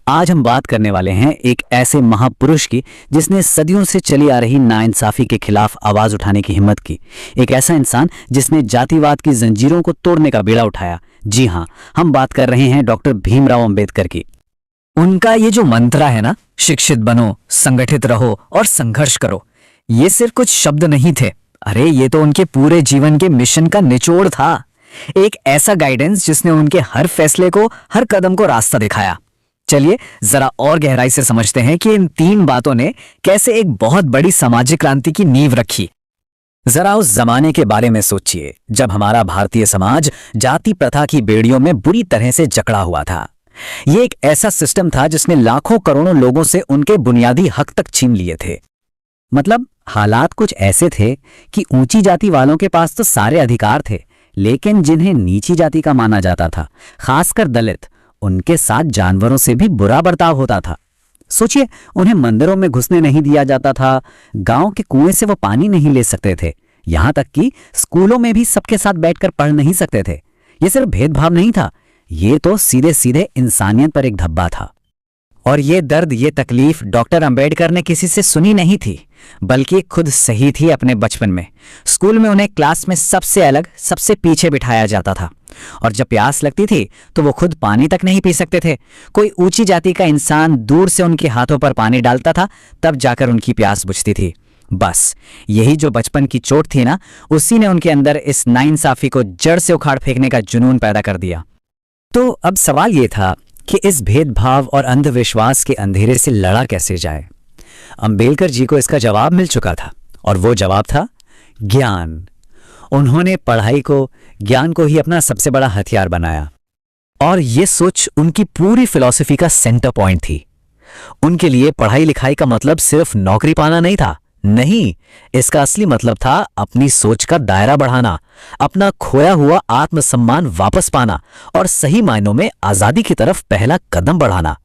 आज हम बात करने वाले हैं एक ऐसे महापुरुष की जिसने सदियों से चली आ रही नाइंसाफी के खिलाफ आवाज उठाने की हिम्मत की। एक ऐसा इंसान जिसने जातिवाद की जंजीरों को तोड़ने का बीड़ा उठाया। जी हां, हम बात कर रहे हैं डॉक्टर भीमराव अंबेडकर की। उनका ये जो मंत्र है ना, शिक्षित बनो, संगठित रहो और संघर्ष करो, ये सिर्फ कुछ शब्द नहीं थे। अरे ये तो उनके पूरे जीवन के मिशन का निचोड़ था। एक ऐसा गाइडेंस जिसने उनके हर फैसले को, हर कदम को रास्ता दिखाया। चलिए जरा और गहराई से समझते हैं कि इन तीन बातों ने कैसे एक बहुत बड़ी सामाजिक क्रांति की नींव रखी। जरा उस जमाने के बारे में सोचिए जब हमारा भारतीय समाज जाति प्रथा की बेड़ियों में बुरी तरह से जकड़ा हुआ था। ये एक ऐसा सिस्टम था जिसने लाखों करोड़ों लोगों से उनके बुनियादी हक तक छीन लिए थे। मतलब हालात कुछ ऐसे थे कि ऊंची जाति वालों के पास तो सारे अधिकार थे, लेकिन जिन्हें नीची जाति का माना जाता था, खासकर दलित, उनके साथ जानवरों से भी बुरा बर्ताव होता था। सोचिए, उन्हें मंदिरों में घुसने नहीं दिया जाता था, गांव के कुएं से वो पानी नहीं ले सकते थे, यहां तक कि स्कूलों में भी सबके साथ बैठकर पढ़ नहीं सकते थे। ये सिर्फ भेदभाव नहीं था, ये तो सीधे सीधे इंसानियत पर एक धब्बा था। और ये दर्द, ये तकलीफ डॉक्टर अंबेडकर ने किसी से सुनी नहीं थी, बल्कि खुद सही थी। अपने बचपन में स्कूल में उन्हें क्लास में सबसे अलग, सबसे पीछे बिठाया जाता था, और जब प्यास लगती थी तो वो खुद पानी तक नहीं पी सकते थे। कोई ऊंची जाति का इंसान दूर से उनके हाथों पर पानी डालता था, तब जाकर उनकी प्यास बुझती थी। बस यही जो बचपन की चोट थी ना, उसी ने उनके अंदर इस नाइंसाफी को जड़ से उखाड़ फेंकने का जुनून पैदा कर दिया। तो अब सवाल ये था कि इस भेदभाव और अंधविश्वास के अंधेरे से लड़ा कैसे जाए। अंबेडकर जी को इसका जवाब मिल चुका था, और वो जवाब था ज्ञान। उन्होंने पढ़ाई को, ज्ञान को ही अपना सबसे बड़ा हथियार बनाया, और ये सोच उनकी पूरी फिलॉसफी का सेंटर पॉइंट थी। उनके लिए पढ़ाई लिखाई का मतलब सिर्फ नौकरी पाना नहीं था, नहीं, इसका असली मतलब था अपनी सोच का दायरा बढ़ाना, अपना खोया हुआ आत्मसम्मान वापस पाना और सही मायनों में आजादी की तरफ पहला कदम बढ़ाना।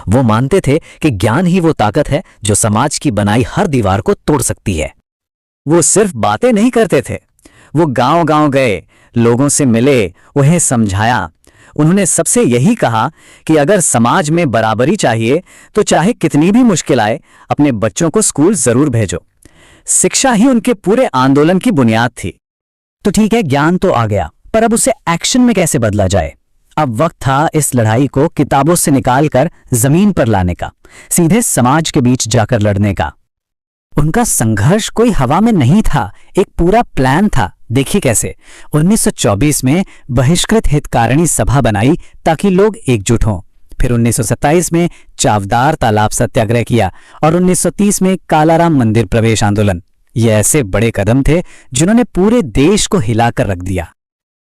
वो मानते थे कि ज्ञान ही वो ताकत है जो समाज की बनाई हर दीवार को तोड़ सकती है। वो सिर्फ बातें नहीं करते थे, वो गांव-गांव गए, लोगों से मिले, उन्हें समझाया। उन्होंने सबसे यही कहा कि अगर समाज में बराबरी चाहिए तो चाहे कितनी भी मुश्किल आए, अपने बच्चों को स्कूल जरूर भेजो। शिक्षा ही उनके पूरे आंदोलन की बुनियाद थी। तो ठीक है, ज्ञान तो आ गया, पर अब उसे एक्शन में कैसे बदला जाए। अब वक्त था इस लड़ाई को किताबों से निकालकर जमीन पर लाने का, सीधे समाज के बीच जाकर लड़ने का। उनका संघर्ष कोई हवा में नहीं था, एक पूरा प्लान था। देखिए कैसे 1924 में बहिष्कृत हितकारिणी सभा बनाई ताकि लोग एकजुट हों। फिर 1927 में चावदार तालाब सत्याग्रह किया, और 1930 में कालाराम मंदिर प्रवेश आंदोलन। ये ऐसे बड़े कदम थे जिन्होंने पूरे देश को हिलाकर रख दिया।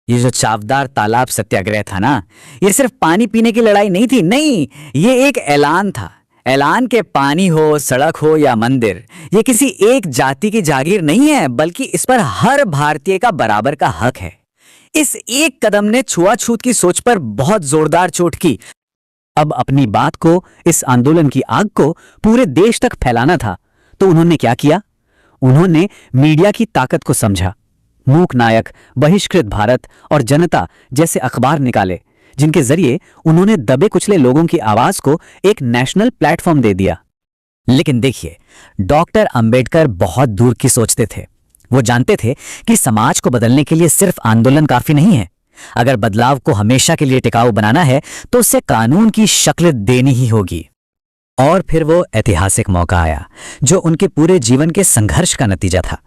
ये जो चावदार तालाब सत्याग्रह था ना, ये सिर्फ पानी पीने की लड़ाई नहीं थी, नहीं, ये एक ऐलान था। ऐलान के पानी हो, सड़क हो या मंदिर, ये किसी एक जाति की जागीर नहीं है, बल्कि इस पर हर भारतीय का बराबर का हक है। इस एक कदम ने छुआछूत की सोच पर बहुत जोरदार चोट की। अब अपनी बात को, इस आंदोलन की आग को पूरे देश तक फैलाना था। तो उन्होंने क्या किया? उन्होंने मीडिया की ताकत को समझा। मूक नायक, बहिष्कृत भारत और जनता जैसे अखबार निकाले, जिनके जरिए उन्होंने दबे कुचले लोगों की आवाज को एक नेशनल प्लेटफॉर्म दे दिया। लेकिन देखिए, डॉक्टर अंबेडकर बहुत दूर की सोचते थे। वो जानते थे कि समाज को बदलने के लिए सिर्फ आंदोलन काफी नहीं है। अगर बदलाव को हमेशा के लिए टिकाऊ बनाना है तो उसे कानून की शक्ल देनी ही होगी। और फिर वो ऐतिहासिक मौका आया जो उनके पूरे जीवन के संघर्ष का नतीजा था।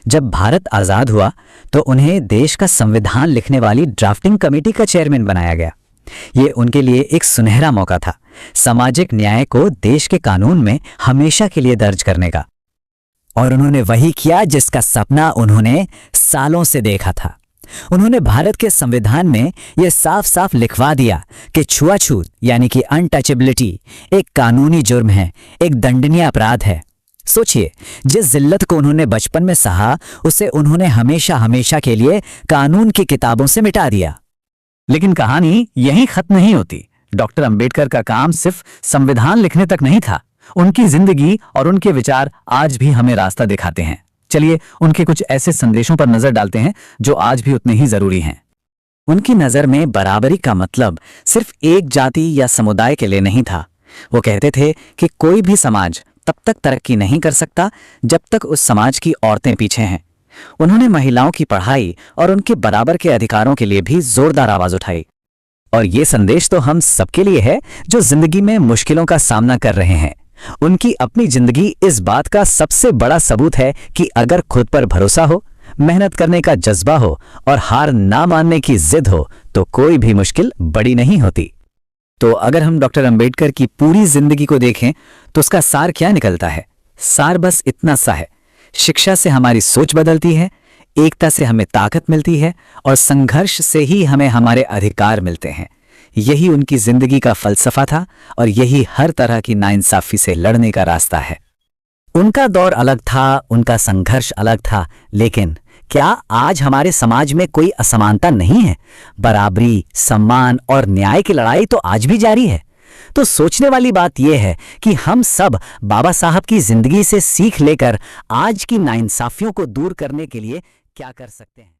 जब भारत आजाद हुआ तो उन्हें देश का संविधान लिखने वाली ड्राफ्टिंग कमेटी का चेयरमैन बनाया गया। ये उनके लिए एक सुनहरा मौका था, सामाजिक न्याय को देश के कानून में हमेशा के लिए दर्ज करने का। और उन्होंने वही किया जिसका सपना उन्होंने सालों से देखा था। उन्होंने भारत के संविधान में यह साफ साफ लिखवा दिया कि छुआछूत यानी कि अनटचेबिलिटी एक कानूनी जुर्म है, एक दंडनीय अपराध है। सोचिए, जिस जिल्लत को उन्होंने बचपन में सहा, उसे उन्होंने हमेशा हमेशा के लिए कानून की किताबों से मिटा दिया। लेकिन कहानी यहीं खत्म नहीं होती। डॉक्टर अंबेडकर का काम सिर्फ संविधान लिखने तक नहीं था। उनकी जिंदगी और उनके विचार आज भी हमें रास्ता दिखाते हैं। चलिए उनके कुछ ऐसे संदेशों पर नजर डालते हैं जो आज भी उतने ही जरूरी हैं। उनकी नजर में बराबरी का मतलब सिर्फ एक जाति या समुदाय के लिए नहीं था, वो कहते थे कि कोई भी समाज तब तक तरक्की नहीं कर सकता जब तक उस समाज की औरतें पीछे हैं। उन्होंने महिलाओं की पढ़ाई और उनके बराबर के अधिकारों के लिए भी जोरदार आवाज उठाई। और ये संदेश तो हम सबके लिए है जो जिंदगी में मुश्किलों का सामना कर रहे हैं। उनकी अपनी जिंदगी इस बात का सबसे बड़ा सबूत है कि अगर खुद पर भरोसा हो, मेहनत करने का जज्बा हो और हार ना मानने की जिद हो तो कोई भी मुश्किल बड़ी नहीं होती। तो अगर हम डॉक्टर अंबेडकर की पूरी जिंदगी को देखें तो उसका सार क्या निकलता है? सार बस इतना सा है, शिक्षा से हमारी सोच बदलती है, एकता से हमें ताकत मिलती है और संघर्ष से ही हमें हमारे अधिकार मिलते हैं। यही उनकी जिंदगी का फलसफा था और यही हर तरह की नाइंसाफी से लड़ने का रास्ता है। उनका दौर अलग था, उनका संघर्ष अलग था, लेकिन क्या आज हमारे समाज में कोई असमानता नहीं है? बराबरी, सम्मान और न्याय की लड़ाई तो आज भी जारी है। तो सोचने वाली बात यह है कि हम सब बाबा साहब की जिंदगी से सीख लेकर आज की नाइंसाफियों को दूर करने के लिए क्या कर सकते हैं।